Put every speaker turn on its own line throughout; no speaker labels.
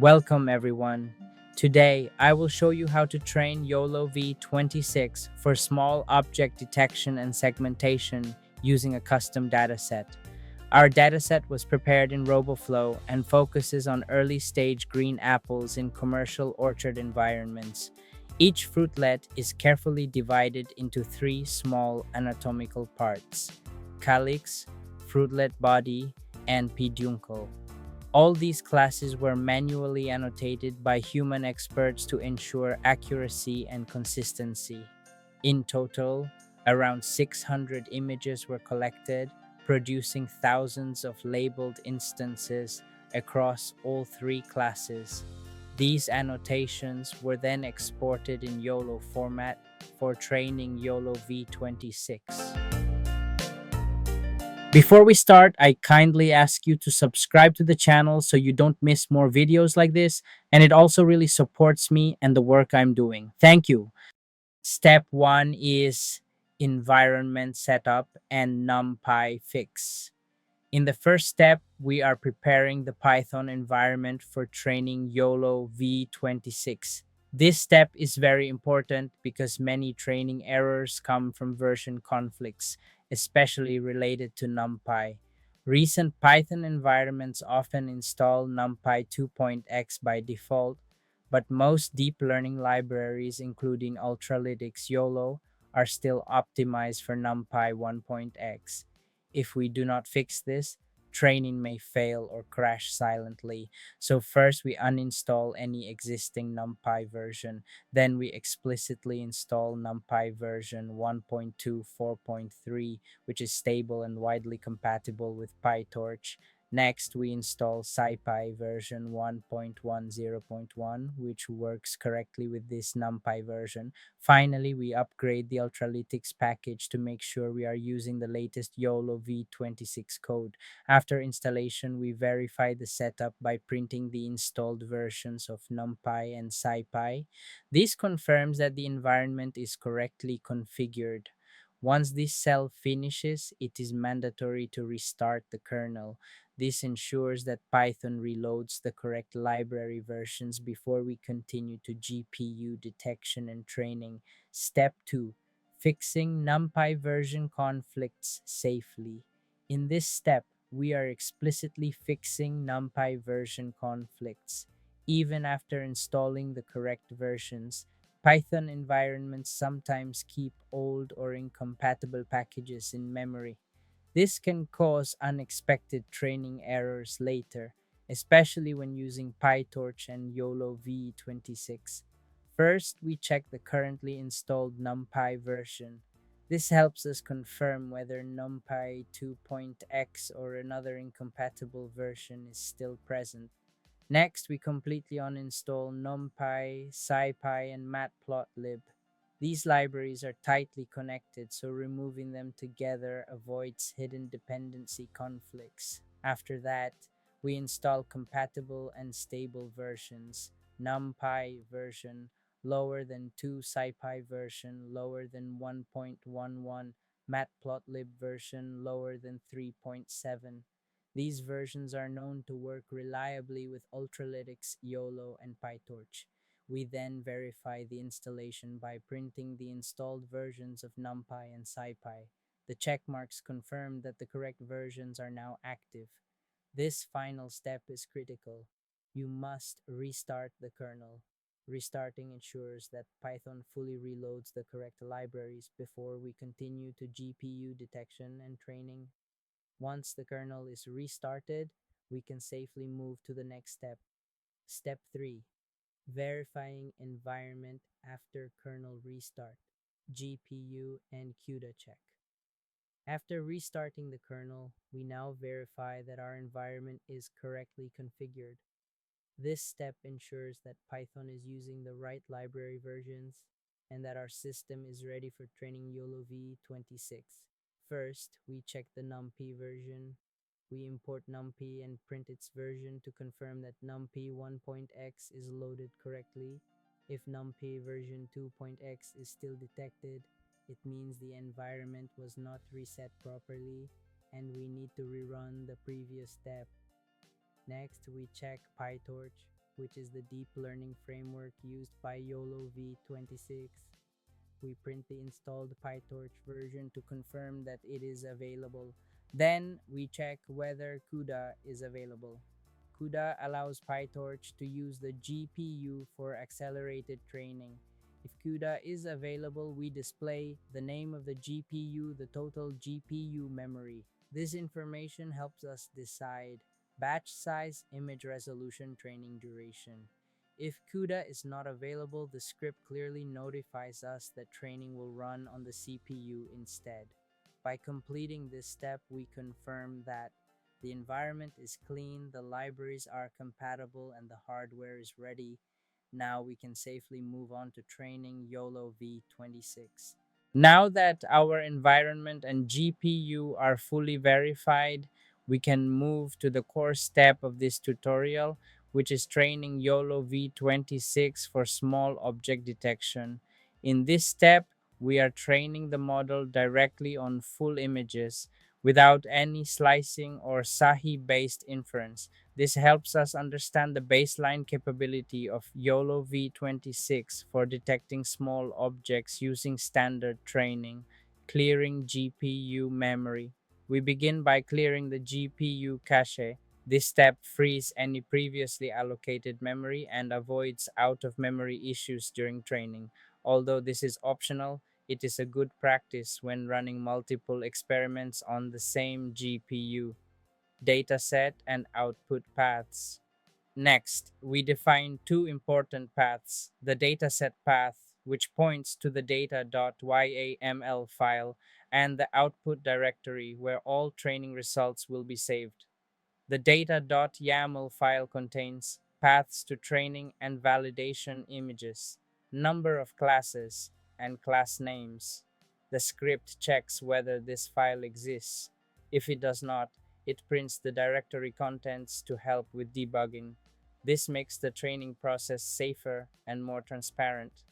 Welcome everyone. Today, I will show you how to train YOLOv26 for small object detection and segmentation using a custom dataset. Our dataset was prepared in Roboflow and focuses on early-stage green apples in commercial orchard environments. Each fruitlet is carefully divided into three small anatomical parts: calyx, fruitlet body, and peduncle. All these classes were manually annotated by human experts to ensure accuracy and consistency. In total, around 600 images were collected, producing thousands of labeled instances across all three classes. These annotations were then exported in YOLO format for training YOLO v26. Before we start, I kindly ask you to subscribe to the channel so you don't miss more videos like this, and it also really supports me and the work I'm doing. Thank you. Step 1 is environment setup and NumPy fix. In the first step, we are preparing the Python environment for training YOLO v26. This step is very important because many training errors come from version conflicts, especially related to NumPy. Recent Python environments often install NumPy 2.x by default, but most deep learning libraries, including Ultralytics YOLO, are still optimized for NumPy 1.x. If we do not fix this, training may fail or crash silently. So first we uninstall any existing NumPy version, then we explicitly install NumPy version 1.24.3, which is stable and widely compatible with PyTorch. Next, we install SciPy version 1.10.1, which works correctly with this NumPy version. Finally, we upgrade the Ultralytics package to make sure we are using the latest YOLO v26 code. After installation, we verify the setup by printing the installed versions of NumPy and SciPy. This confirms that the environment is correctly configured. Once this cell finishes, it is mandatory to restart the kernel. This ensures that Python reloads the correct library versions before we continue to GPU detection and training. Step 2. Fixing NumPy version conflicts safely. In this step, we are explicitly fixing NumPy version conflicts. Even after installing the correct versions, Python environments sometimes keep old or incompatible packages in memory. This can cause unexpected training errors later, especially when using PyTorch and YOLO v26. First, we check the currently installed NumPy version. This helps us confirm whether NumPy 2.x or another incompatible version is still present. Next, we completely uninstall NumPy, SciPy, and Matplotlib. These libraries are tightly connected, so removing them together avoids hidden dependency conflicts. After that, we install compatible and stable versions: NumPy version lower than 2, SciPy version lower than 1.11, Matplotlib version lower than 3.7. These versions are known to work reliably with Ultralytics, YOLO, and PyTorch. We then verify the installation by printing the installed versions of NumPy and SciPy. The checkmarks confirm that the correct versions are now active. This final step is critical. You must restart the kernel. Restarting ensures that Python fully reloads the correct libraries before we continue to GPU detection and training. Once the kernel is restarted, we can safely move to the next step. Step 3. Verifying environment after kernel restart, GPU and CUDA check. After restarting the kernel, we now verify that our environment is correctly configured. This step ensures that Python is using the right library versions and that our system is ready for training YOLO v26. First, we check the NumPy version. We import NumPy and print its version to confirm that NumPy 1.x is loaded correctly. If NumPy version 2.x is still detected, it means the environment was not reset properly and we need to rerun the previous step. Next, we check PyTorch. which is the deep learning framework used by YOLOv26. We print the installed PyTorch version to confirm that it is available. Then we check whether CUDA is available. CUDA allows PyTorch to use the GPU for accelerated training. If CUDA is available, we display the name of the GPU, the total GPU memory. This information helps us decide batch size, image resolution, training duration. If CUDA is not available, the script clearly notifies us that training will run on the CPU instead. By completing this step, we confirm that the environment is clean, the libraries are compatible, and the hardware is ready. Now we can safely move on to training YOLOv26. Now that our environment and GPU are fully verified, we can move to the core step of this tutorial, which is training YOLOv26 for small object detection. In this step, we are training the model directly on full images without any slicing or SAHI-based inference. This helps us understand the baseline capability of YOLOv26 for detecting small objects using standard training, clearing GPU memory. We begin by clearing the GPU cache. This step frees any previously allocated memory and avoids out-of-memory issues during training. Although this is optional, it is a good practice when running multiple experiments on the same GPU. Dataset and output paths. Next, we define two important paths: the dataset path, which points to the data.yaml file, and the output directory, where all training results will be saved. The data.yaml file contains paths to training and validation images, number of classes, and class names. The script checks whether this file exists. If it does not, it prints the directory contents to help with debugging. This makes the training process safer and more transparent.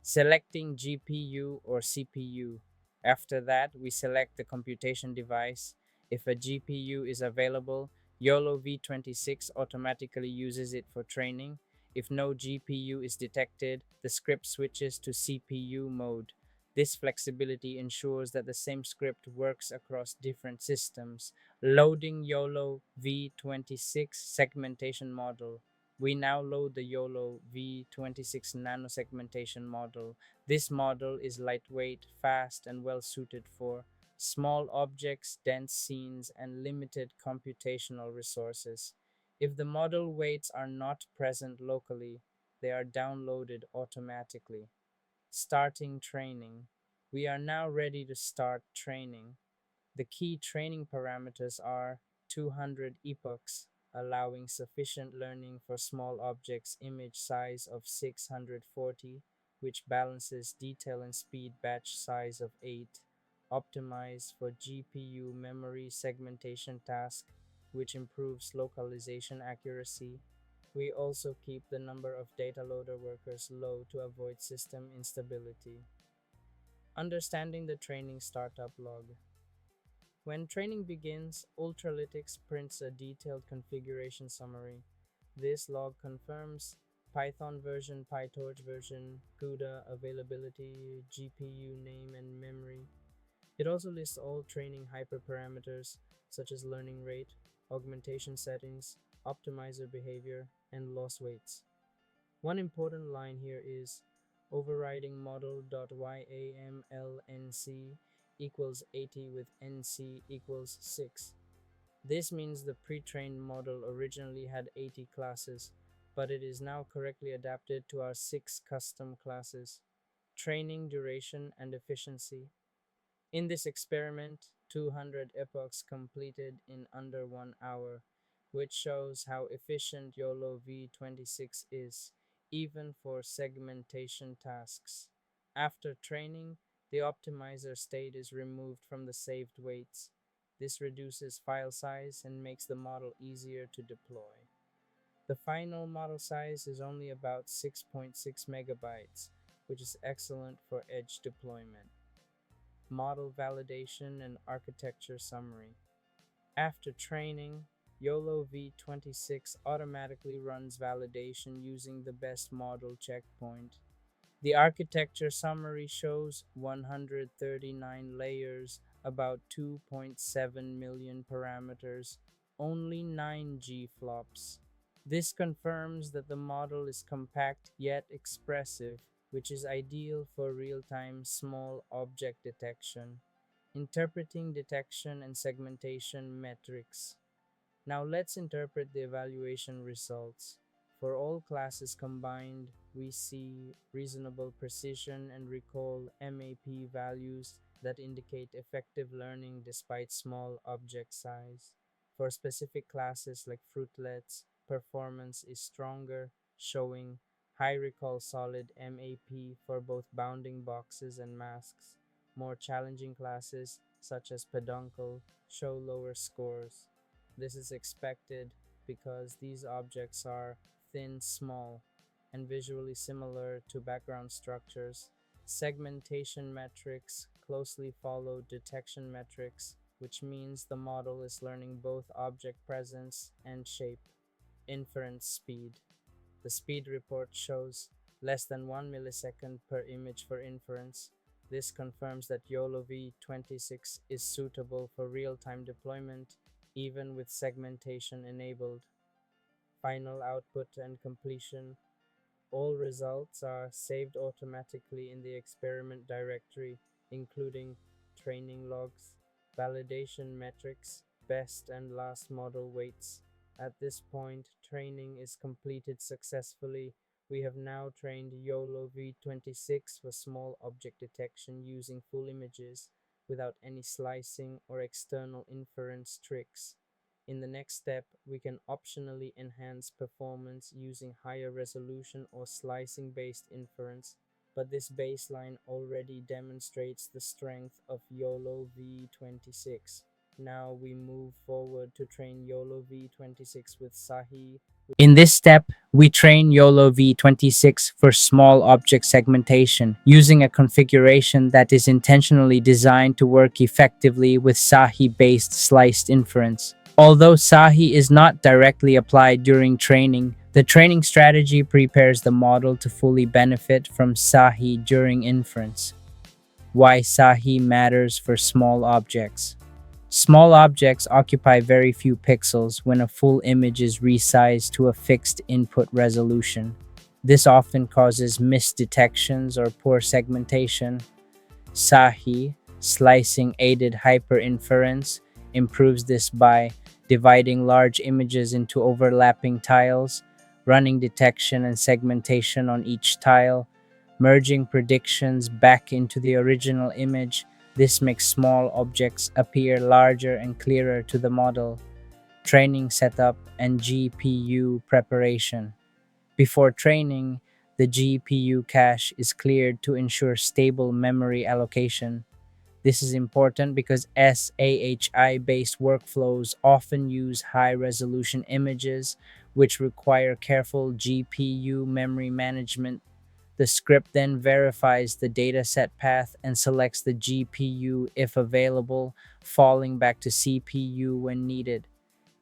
Selecting GPU or CPU. After that, we select the computation device. If a GPU is available, YOLOv26 automatically uses it for training. If no GPU is detected, the script switches to CPU mode. This flexibility ensures that the same script works across different systems. Loading YOLOv26 segmentation model. We now load the YOLOv26 nano segmentation model. This model is lightweight, fast, and well suited for small objects, dense scenes, and limited computational resources. If the model weights are not present locally, they are downloaded automatically. Starting training. We are now ready to start training. The key training parameters are 200 epochs, allowing sufficient learning for small objects, image size of 640, which balances detail and speed, batch size of 8, optimized for GPU memory segmentation task, which improves localization accuracy. We also keep the number of data loader workers low to avoid system instability. Understanding the training startup log. When training begins, Ultralytics prints a detailed configuration summary. This log confirms Python version, PyTorch version, CUDA availability, GPU name and memory. It also lists all training hyperparameters such as learning rate, augmentation settings, optimizer behavior, and loss weights. One important line here is overriding model.yamlnc equals 80 with nc equals 6. This means the pre-trained model originally had 80 classes, but it is now correctly adapted to our 6 custom classes. Training duration and efficiency. In this experiment, 200 epochs completed in under 1 hour, which shows how efficient YOLOv26 is, even for segmentation tasks. After training, the optimizer state is removed from the saved weights. This reduces file size and makes the model easier to deploy. The final model size is only about 6.6 megabytes, which is excellent for edge deployment. Model validation and architecture summary. After training, YOLO v26 automatically runs validation using the best model checkpoint. The architecture summary shows 139 layers, about 2.7 million parameters, only 9 G-flops. This confirms that the model is compact yet expressive, which is ideal for real-time small object detection. Interpreting detection and segmentation metrics. Now let's interpret the evaluation results. For all classes combined, we see reasonable precision and recall MAP values that indicate effective learning despite small object size. For specific classes like fruitlets, performance is stronger, showing high recall solid MAP for both bounding boxes and masks. More challenging classes, such as Peduncle, show lower scores. This is expected because these objects are thin, small, and visually similar to background structures. Segmentation metrics closely follow detection metrics, which means the model is learning both object presence and shape. Inference speed. The speed report shows less than 1 millisecond per image for inference. This confirms that YOLO v26 is suitable for real-time deployment, even with segmentation enabled. Final output and completion. All results are saved automatically in the experiment directory, including training logs, validation metrics, best and last model weights. At this point, training is completed successfully. We have now trained YOLO v26 for small object detection using full images without any slicing or external inference tricks. In the next step, we can optionally enhance performance using higher resolution or slicing-based inference, but this baseline already demonstrates the strength of YOLO v26. Now we move forward to train YOLO v26 with SAHI. In this step, we train YOLO v26 for small object segmentation using a configuration that is intentionally designed to work effectively with SAHI-based sliced inference. Although SAHI is not directly applied during training, the training strategy prepares the model to fully benefit from SAHI during inference. Why SAHI matters for small objects. Small objects occupy very few pixels when a full image is resized to a fixed input resolution. This often causes misdetections or poor segmentation. SAHI, slicing aided hyper inference, improves this by dividing large images into overlapping tiles, running detection and segmentation on each tile, merging predictions back into the original image. This makes small objects appear larger and clearer to the model. Training setup and GPU preparation. Before training, the GPU cache is cleared to ensure stable memory allocation. This is important because SAHI-based workflows often use high-resolution images, which require careful GPU memory management. The script then verifies the dataset path and selects the GPU if available, falling back to CPU when needed.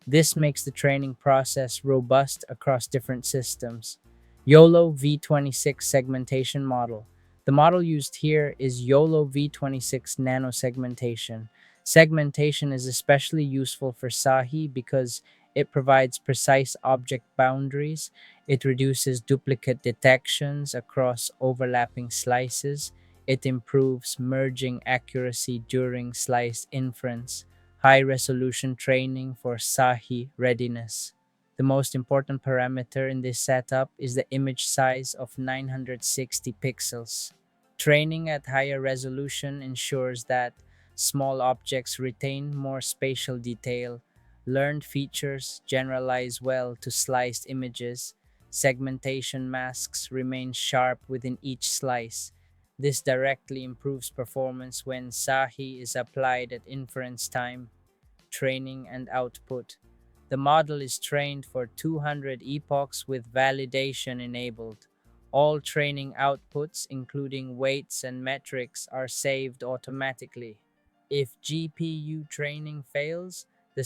This makes the training process robust across different systems. YOLO v26 segmentation model. The model used here is YOLO v26 nanosegmentation. Segmentation is especially useful for SAHI because it provides precise object boundaries. It reduces duplicate detections across overlapping slices. It improves merging accuracy during slice inference. High-resolution training for SAHI readiness. The most important parameter in this setup is the image size of 960 pixels. Training at higher resolution ensures that small objects retain more spatial detail. Learned features generalize well to sliced images. Segmentation masks remain sharp within each slice. This directly improves performance when SAHI is applied at inference time. Training and output. The model is trained for 200 epochs with validation enabled. All training outputs, including weights and metrics, are saved automatically. If GPU training fails, the